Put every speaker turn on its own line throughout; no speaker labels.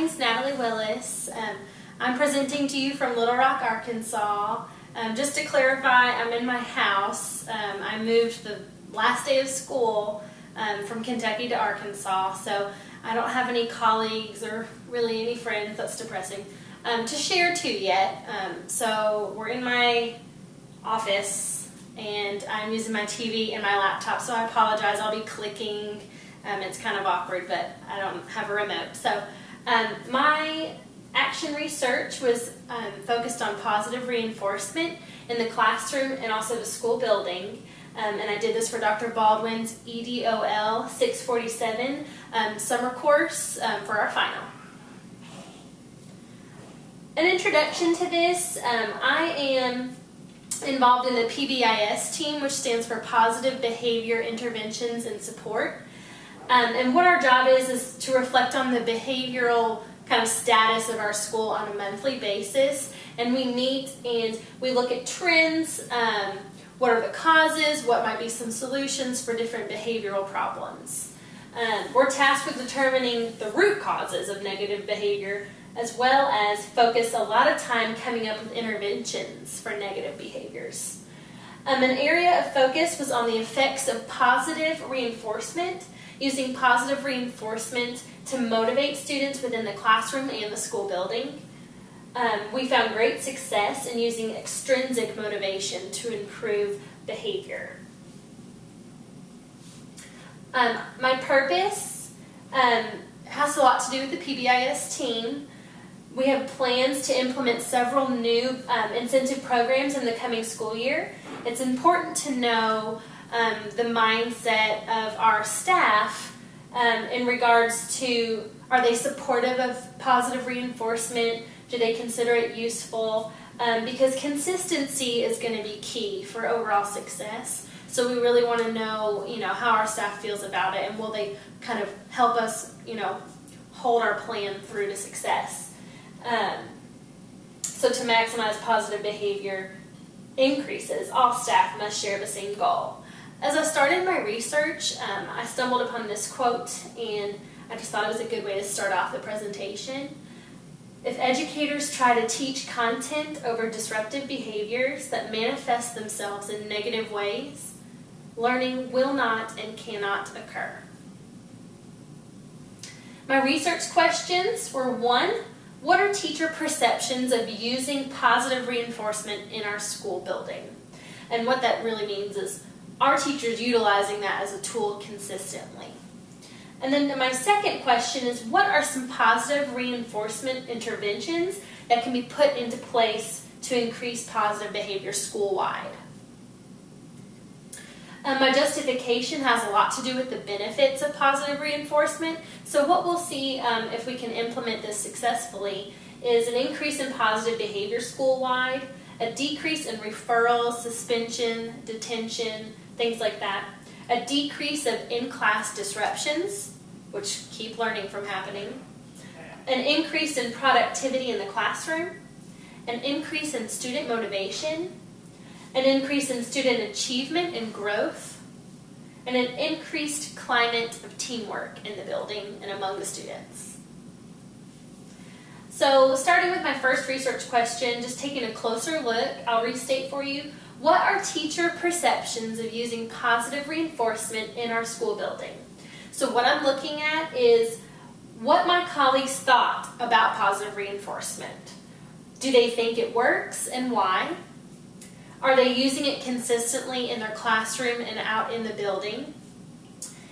name's Natalie Willis. I'm presenting to you from Little Rock, Arkansas. Just to clarify, I'm in my house. I moved the last day of school from Kentucky to Arkansas, so I don't have any colleagues or really any friends. That's depressing to share to yet. So we're in my office and I'm using my TV and my laptop, so I apologize. I'll be clicking. It's kind of awkward, but I don't have a remote. So my action research was focused on positive reinforcement in the classroom and also the school building. And I did this for Dr. Baldwin's EDOL 647 summer course for our final. An introduction to this, I am involved in the PBIS team, which stands for Positive Behavior Interventions and Support. And what our job is to reflect on the behavioral kind of status of our school on a monthly basis. And we meet and we look at trends, what are the causes, what might be some solutions for different behavioral problems. We're tasked with determining the root causes of negative behavior, as well as focus a lot of time coming up with interventions for negative behaviors. An area of focus was on the effects of positive reinforcement, using positive reinforcement to motivate students within the classroom and the school building. We found great success in using extrinsic motivation to improve behavior. My purpose has a lot to do with the PBIS team. We have plans to implement several new incentive programs in the coming school year. It's important to know the mindset of our staff in regards to, are they supportive of positive reinforcement? Do they consider it useful? Because consistency is going to be key for overall success. So we really want to know, how our staff feels about it, and will they kind of help us, hold our plan through to success. So to maximize positive behavior increases, all staff must share the same goal. As I started my research, I stumbled upon this quote, and I just thought it was a good way to start off the presentation. If educators try to teach content over disruptive behaviors that manifest themselves in negative ways, learning will not and cannot occur. My research questions were: 1, what are teacher perceptions of using positive reinforcement in our school building? And what that really means is, are teachers utilizing that as a tool consistently? And then my second question is, what are some positive reinforcement interventions that can be put into place to increase positive behavior school-wide? My justification has a lot to do with the benefits of positive reinforcement. So what we'll see if we can implement this successfully is an increase in positive behavior school-wide, a decrease in referrals, suspension, detention, things like that, a decrease of in-class disruptions, which keep learning from happening, an increase in productivity in the classroom, an increase in student motivation, an increase in student achievement and growth, and an increased climate of teamwork in the building and among the students. So starting with my first research question, just taking a closer look, I'll restate for you, what are teacher perceptions of using positive reinforcement in our school building? So what I'm looking at is what my colleagues thought about positive reinforcement. Do they think it works, and why? Are they using it consistently in their classroom and out in the building?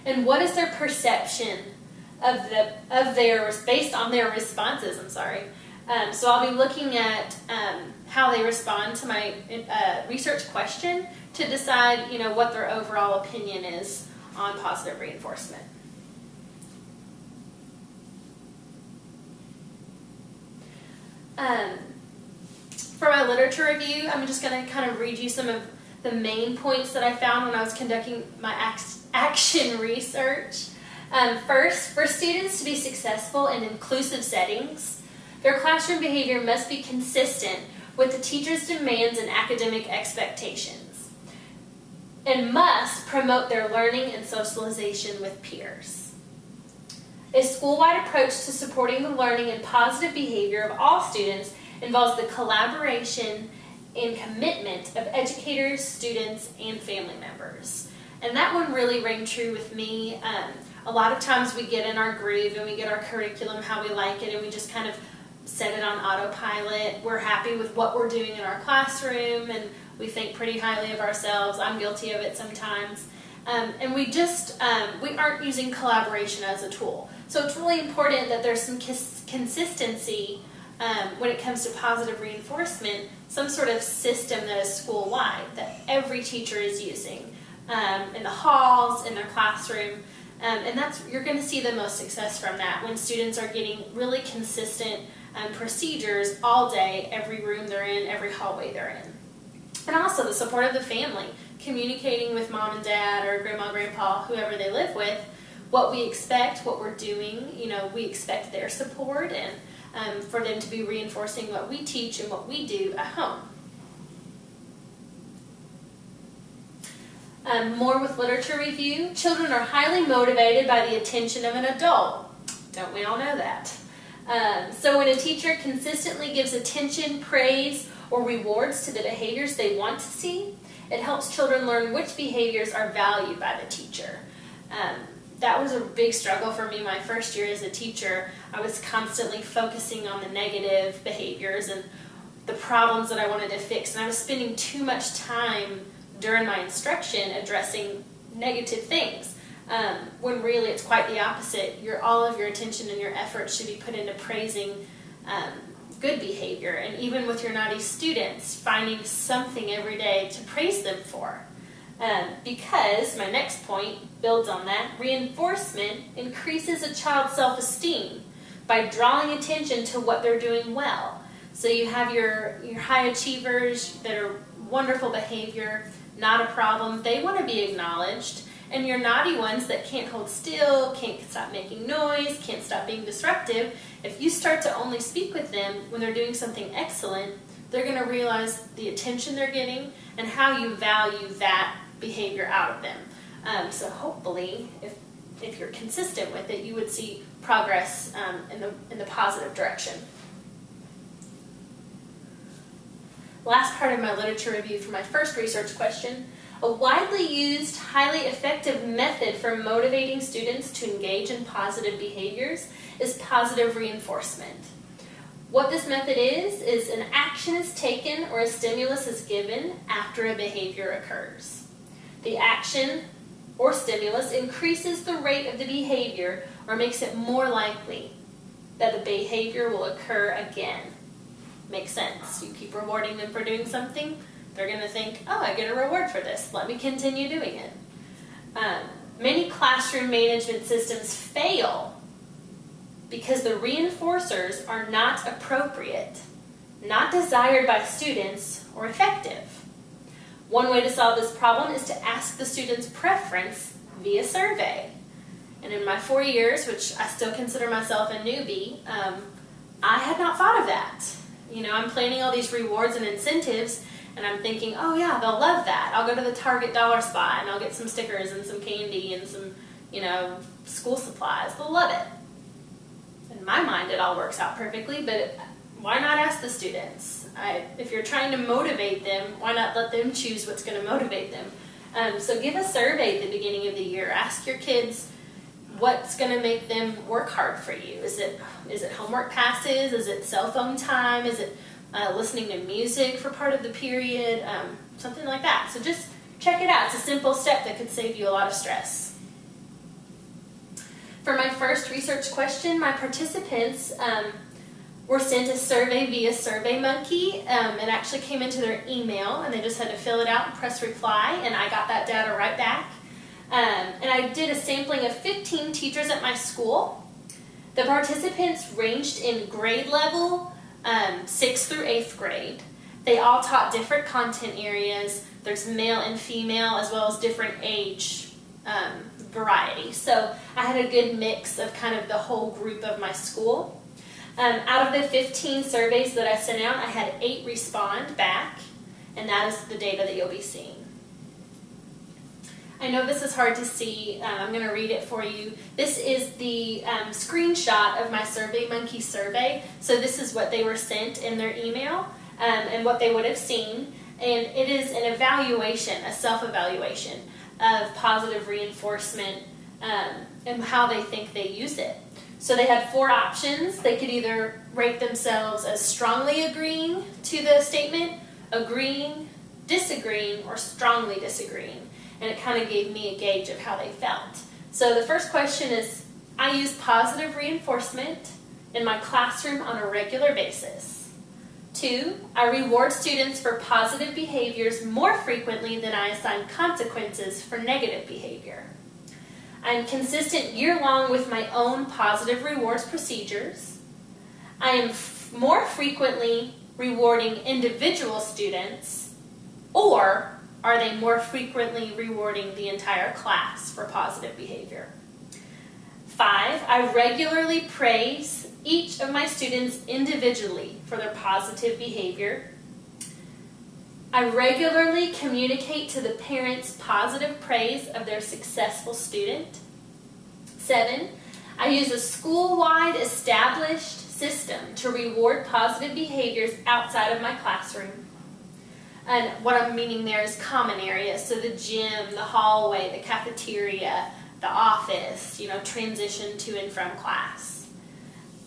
And what is their perception of based on their responses? So I'll be looking at how they respond to my research question to decide, what their overall opinion is on positive reinforcement. For my literature review, I'm just going to kind of read you some of the main points that I found when I was conducting my action research. First, for students to be successful in inclusive settings, their classroom behavior must be consistent with the teacher's demands and academic expectations, and must promote their learning and socialization with peers. A school-wide approach to supporting the learning and positive behavior of all students involves the collaboration and commitment of educators, students, and family members. And that one really rang true with me. A lot of times we get in our groove and we get our curriculum how we like it, and we just kind of set it on autopilot. We're happy with what we're doing in our classroom, and we think pretty highly of ourselves. I'm guilty of it sometimes. And we aren't using collaboration as a tool. So it's really important that there's some consistency when it comes to positive reinforcement, some sort of system that is school-wide, that every teacher is using in the halls, in their classroom. And you're going to see the most success from that when students are getting really consistent procedures all day, every room they're in, every hallway they're in. And also the support of the family, communicating with mom and dad or grandma, grandpa, whoever they live with, what we expect, what we're doing. We expect their support, and for them to be reinforcing what we teach and what we do at home. More with literature review. Children are highly motivated by the attention of an adult. Don't we all know that? So when a teacher consistently gives attention, praise, or rewards to the behaviors they want to see, it helps children learn which behaviors are valued by the teacher. That was a big struggle for me my first year as a teacher. I was constantly focusing on the negative behaviors and the problems that I wanted to fix, and I was spending too much time during my instruction addressing negative things, when really it's quite the opposite. All of your attention and your efforts should be put into praising good behavior, and even with your naughty students, finding something every day to praise them for. Because, my next point builds on that, reinforcement increases a child's self-esteem by drawing attention to what they're doing well. So you have your high achievers that are wonderful behavior, not a problem. They want to be acknowledged. And your naughty ones that can't hold still, can't stop making noise, can't stop being disruptive, if you start to only speak with them when they're doing something excellent, they're going to realize the attention they're getting and how you value that behavior out of them. So hopefully, if you're consistent with it, you would see progress in the positive direction. Last part of my literature review for my first research question. A widely used, highly effective method for motivating students to engage in positive behaviors is positive reinforcement. What this method is an action is taken or a stimulus is given after a behavior occurs. The action or stimulus increases the rate of the behavior or makes it more likely that the behavior will occur again. Makes sense. You keep rewarding them for doing something, they're going to think, oh, I get a reward for this. Let me continue doing it. Many classroom management systems fail because the reinforcers are not appropriate, not desired by students, or effective. One way to solve this problem is to ask the student's preference via survey. And in my 4 years, which I still consider myself a newbie, I had not thought of that. I'm planning all these rewards and incentives, and I'm thinking, oh yeah, they'll love that. I'll go to the Target dollar spot and I'll get some stickers and some candy and some, school supplies. They'll love it. In my mind, it all works out perfectly, but why not ask the students? If you're trying to motivate them, why not let them choose what's going to motivate them? So give a survey at the beginning of the year. Ask your kids what's going to make them work hard for you. Is it homework passes? Is it cell phone time? Is it listening to music for part of the period? Something like that. So just check it out. It's a simple step that could save you a lot of stress. For my first research question, my participants were sent a survey via SurveyMonkey. It actually came into their email, and they just had to fill it out and press reply, and I got that data right back. And I did a sampling of 15 teachers at my school. The participants ranged in grade level, 6th through 8th grade. They all taught different content areas. There's male and female, as well as different age variety. So I had a good mix of kind of the whole group of my school. Out of the 15 surveys that I sent out, I had 8 respond back, and that is the data that you'll be seeing. I know this is hard to see. I'm going to read it for you. This is the screenshot of my SurveyMonkey survey. So this is what they were sent in their email and what they would have seen. And it is an evaluation, a self-evaluation of positive reinforcement and how they think they use it. So they had 4 options. They could either rate themselves as strongly agreeing to the statement, agreeing, disagreeing, or strongly disagreeing. And it kind of gave me a gauge of how they felt. So the first question is, I use positive reinforcement in my classroom on a regular basis. 2, I reward students for positive behaviors more frequently than I assign consequences for negative behavior. I'm consistent year-long with my own positive rewards procedures. I am more frequently rewarding individual students, or are they more frequently rewarding the entire class for positive behavior? 5, I regularly praise each of my students individually for their positive behavior. I regularly communicate to the parents positive praise of their successful student. 7, I use a school-wide established system to reward positive behaviors outside of my classroom. And what I'm meaning there is common areas, so the gym, the hallway, the cafeteria, the office, transition to and from class.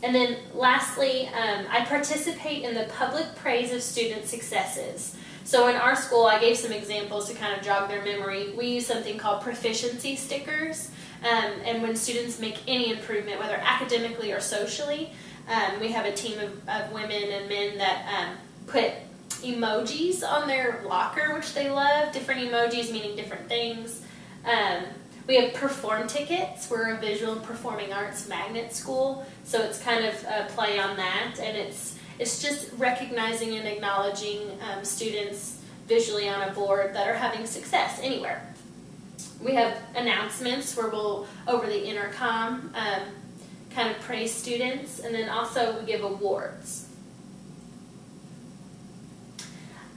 And then lastly, I participate in the public praise of student successes. So in our school, I gave some examples to kind of jog their memory. We use something called proficiency stickers, and when students make any improvement, whether academically or socially, we have a team of women and men that put emojis on their locker, which they love, different emojis meaning different things. We have perform tickets. We're a visual and performing arts magnet school, so it's kind of a play on that, and it's just recognizing and acknowledging students visually on a board that are having success anywhere. We have announcements where we'll, over the intercom, kind of praise students, and then also we give awards.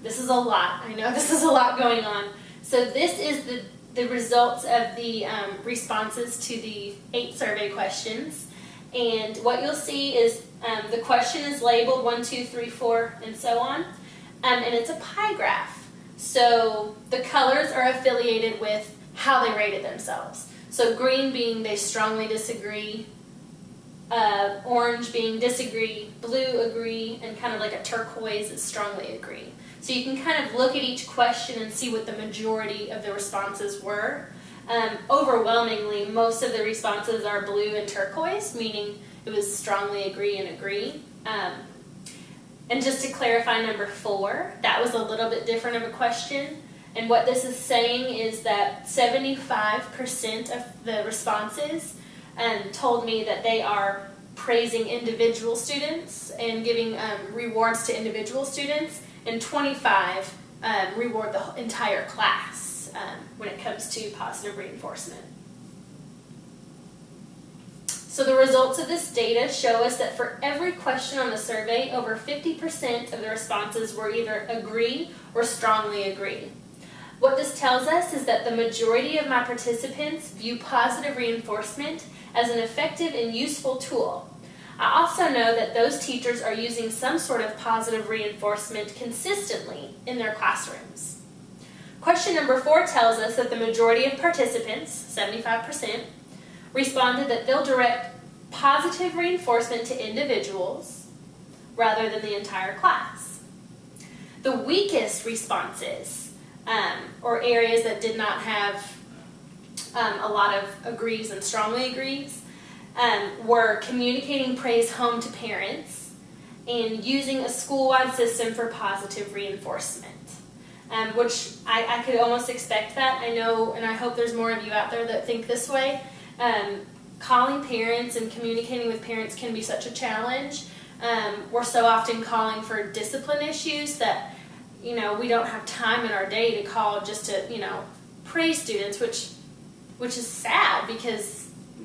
This is a lot. I know this is a lot going on. So this is the results of the responses to the 8 survey questions. And what you'll see is the question is labeled 1, 2, 3, 4, and so on. And it's a pie graph. So the colors are affiliated with how they rated themselves. So green being they strongly disagree, orange being disagree, blue agree, and kind of like a turquoise is strongly agree. So you can kind of look at each question and see what the majority of the responses were. Overwhelmingly, most of the responses are blue and turquoise, meaning it was strongly agree and agree. And just to clarify number 4, that was a little bit different of a question. And what this is saying is that 75% of the responses told me that they are praising individual students and giving rewards to individual students, and 25 reward the entire class when it comes to positive reinforcement. So the results of this data show us that for every question on the survey, over 50% of the responses were either agree or strongly agree. What this tells us is that the majority of my participants view positive reinforcement as an effective and useful tool. I also know that those teachers are using some sort of positive reinforcement consistently in their classrooms. Question number 4 tells us that the majority of participants, 75%, responded that they'll direct positive reinforcement to individuals rather than the entire class. The weakest responses, or areas that did not have a lot of agrees and strongly agrees, were communicating praise home to parents and using a school-wide system for positive reinforcement, which I could almost expect that. I know, and I hope there's more of you out there that think this way. Calling parents and communicating with parents can be such a challenge. We're so often calling for discipline issues that, we don't have time in our day to call just to, praise students, which is sad because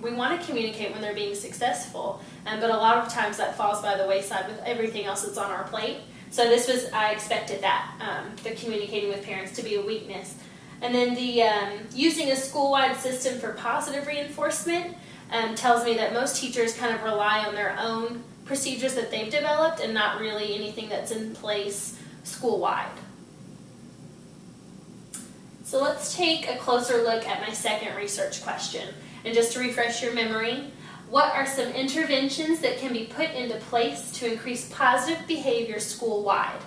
we want to communicate when they're being successful, but a lot of times that falls by the wayside with everything else that's on our plate. So I expected that, the communicating with parents to be a weakness. And then the using a school-wide system for positive reinforcement tells me that most teachers kind of rely on their own procedures that they've developed and not really anything that's in place school-wide. So let's take a closer look at my second research question. And just to refresh your memory, what are some interventions that can be put into place to increase positive behavior school-wide?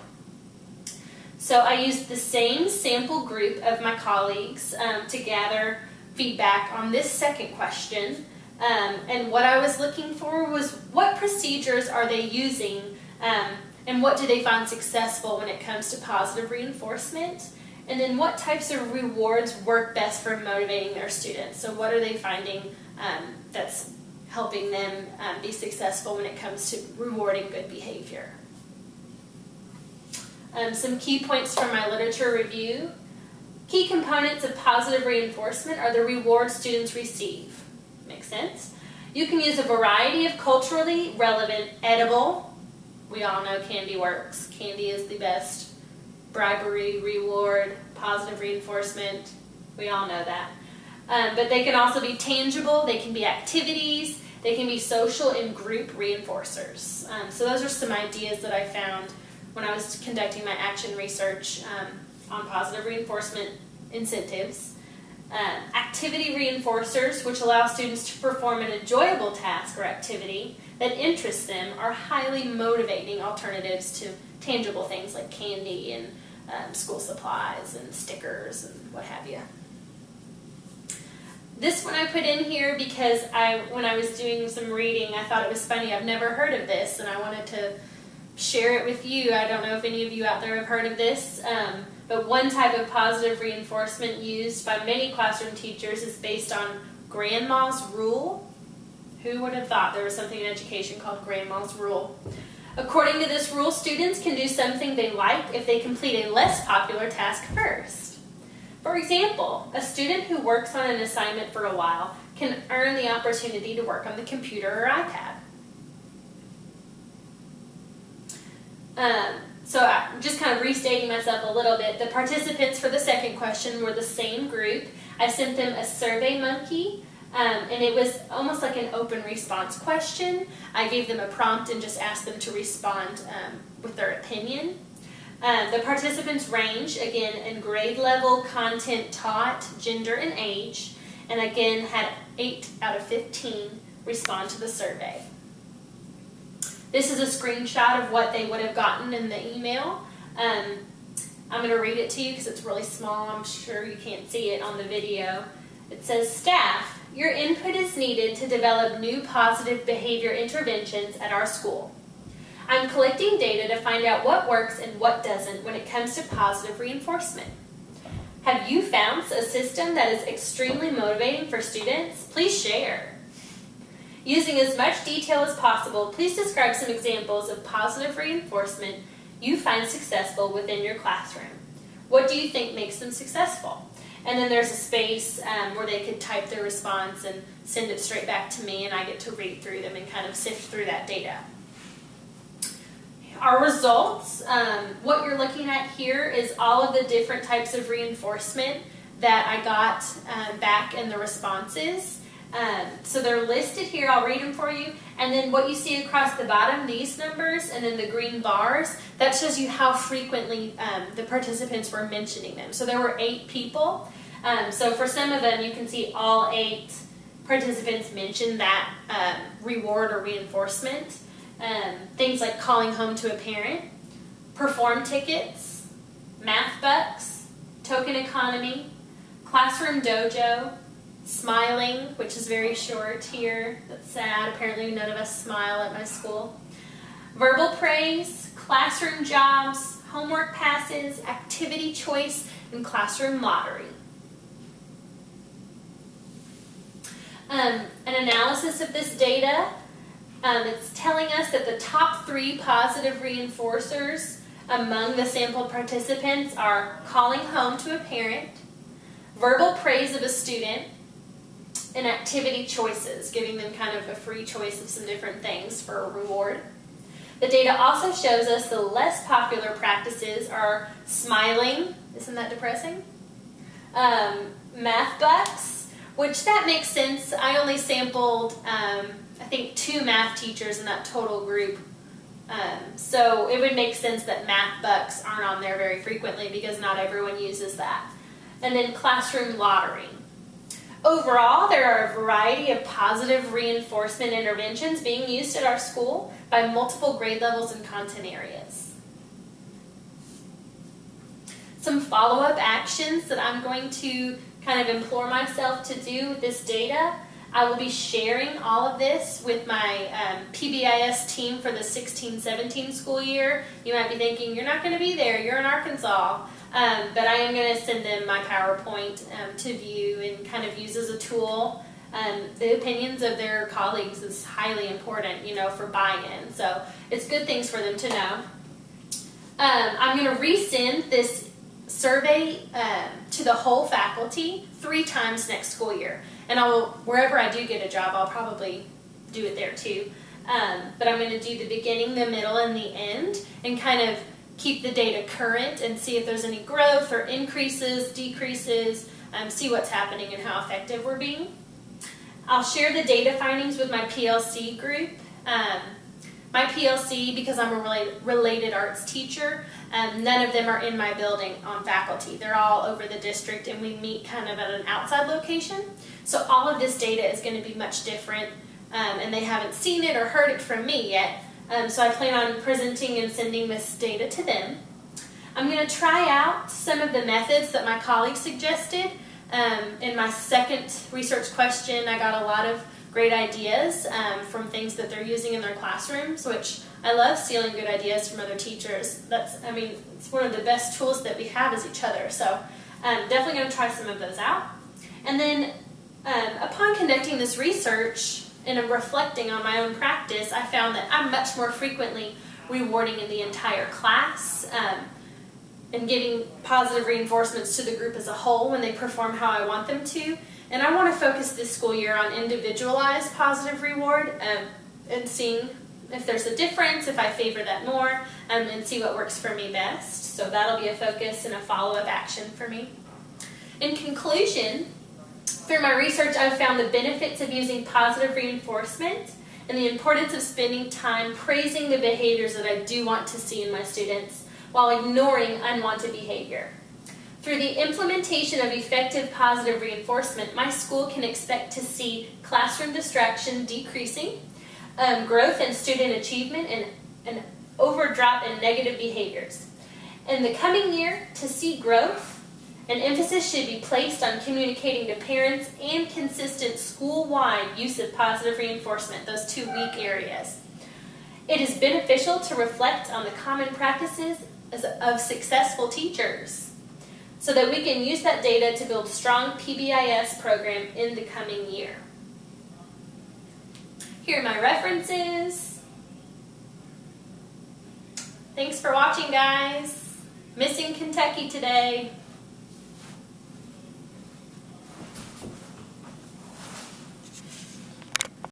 So I used the same sample group of my colleagues to gather feedback on this second question. And what I was looking for was what procedures are they using and what do they find successful when it comes to positive reinforcement? And then what types of rewards work best for motivating their students? So what are they finding that's helping them be successful when it comes to rewarding good behavior? Some key points from my literature review. Key components of positive reinforcement are the rewards students receive. Makes sense? You can use a variety of culturally relevant edible. We all know candy works. Candy is the best bribery, reward, positive reinforcement. We all know that. But they can also be tangible. They can be activities. They can be social and group reinforcers. So those are some ideas that I found when I was conducting my action research on positive reinforcement incentives. Activity reinforcers, which allow students to perform an enjoyable task or activity that interests them, are highly motivating alternatives to tangible things like candy and school supplies and stickers and what have you. This one I put in here because when I was doing some reading, I thought it was funny. I've never heard of this, and I wanted to share it with you. I don't know if any of you out there have heard of this, but one type of positive reinforcement used by many classroom teachers is based on Grandma's Rule. Who would have thought there was something in education called Grandma's Rule? According to this rule, students can do something they like if they complete a less popular task first. For example, a student who works on an assignment for a while can earn the opportunity to work on the computer or iPad. So I'm just kind of restating myself a little bit. The participants for the second question were the same group. I sent them a survey monkey, and it was almost like an open response question. I gave them a prompt and just asked them to respond with their opinion. The participants range, again, in grade level, content taught, gender, and age, and again had 8 out of 15 respond to the survey. This is a screenshot of what they would have gotten in the email. I'm going to read it to you because it's really small. I'm sure you can't see it on the video. It says, "Staff, your input is needed to develop new positive behavior interventions at our school. I'm collecting data to find out what works and what doesn't when it comes to positive reinforcement. Have you found a system that is extremely motivating for students? Please share. Using as much detail as possible, please describe some examples of positive reinforcement you find successful within your classroom. What do you think makes them successful?" And then there's a space where they could type their response and send it straight back to me, and I get to read through them and kind of sift through that data. Our results, what you're looking at here is all of the different types of reinforcement that I got back in the responses. So they're listed here. I'll read them for you. And then what you see across the bottom, these numbers, and then the green bars, that shows you how frequently the participants were mentioning them. So there were 8 people. So for some of them, you can see all 8 participants mentioned that reward or reinforcement. Things like calling home to a parent, perform tickets, math bucks, token economy, classroom dojo, smiling, which is very short here. That's sad. Apparently none of us smile at my school. Verbal praise, classroom jobs, homework passes, activity choice, and classroom lottery. An analysis of this data, it's telling us that the top 3 positive reinforcers among the sample participants are calling home to a parent, verbal praise of a student, and activity choices, giving them kind of a free choice of some different things for a reward. The data also shows us the less popular practices are smiling, isn't that depressing? math bucks, which that makes sense. I only sampled, I think, 2 math teachers in that total group. So it would make sense that math bucks aren't on there very frequently because not everyone uses that. And then classroom lottery. Overall, there are a variety of positive reinforcement interventions being used at our school by multiple grade levels and content areas. Some follow-up actions that I'm going to kind of implore myself to do with this data. I will be sharing all of this with my PBIS team for the 16-17 school year. You might be thinking, you're not going to be there, you're in Arkansas. But I am going to send them my PowerPoint to view and kind of use as a tool. The opinions of their colleagues is highly important, for buy-in. So it's good things for them to know. I'm going to resend this survey to the whole faculty 3 times next school year. And wherever I do get a job, I'll probably do it there too. But I'm going to do the beginning, the middle, and the end, and kind of keep the data current and see if there's any growth or increases, decreases, see what's happening and how effective we're being. I'll share the data findings with my PLC group. My PLC, because I'm a related arts teacher, none of them are in my building on faculty. They're all over the district, and we meet kind of at an outside location. So all of this data is going to be much different, and they haven't seen it or heard it from me yet. So I plan on presenting and sending this data to them. I'm going to try out some of the methods that my colleagues suggested. In my second research question, I got a lot of great ideas from things that they're using in their classrooms, which I love stealing good ideas from other teachers. It's one of the best tools that we have is each other. So definitely going to try some of those out. And then upon conducting this research, and reflecting on my own practice, I found that I'm much more frequently rewarding in the entire class and giving positive reinforcements to the group as a whole when they perform how I want them to. And I want to focus this school year on individualized positive reward and seeing if there's a difference, if I favor that more, and see what works for me best. So that'll be a focus and a follow-up action for me. In conclusion, through my research, I've found the benefits of using positive reinforcement and the importance of spending time praising the behaviors that I do want to see in my students while ignoring unwanted behavior. Through the implementation of effective positive reinforcement, my school can expect to see classroom distraction decreasing, growth in student achievement, and an overdrop in negative behaviors. In the coming year, to see growth, an emphasis should be placed on communicating to parents and consistent school-wide use of positive reinforcement, those 2 weak areas. It is beneficial to reflect on the common practices of successful teachers so that we can use that data to build strong PBIS program in the coming year. Here are my references. Thanks for watching, guys. Missing Kentucky today.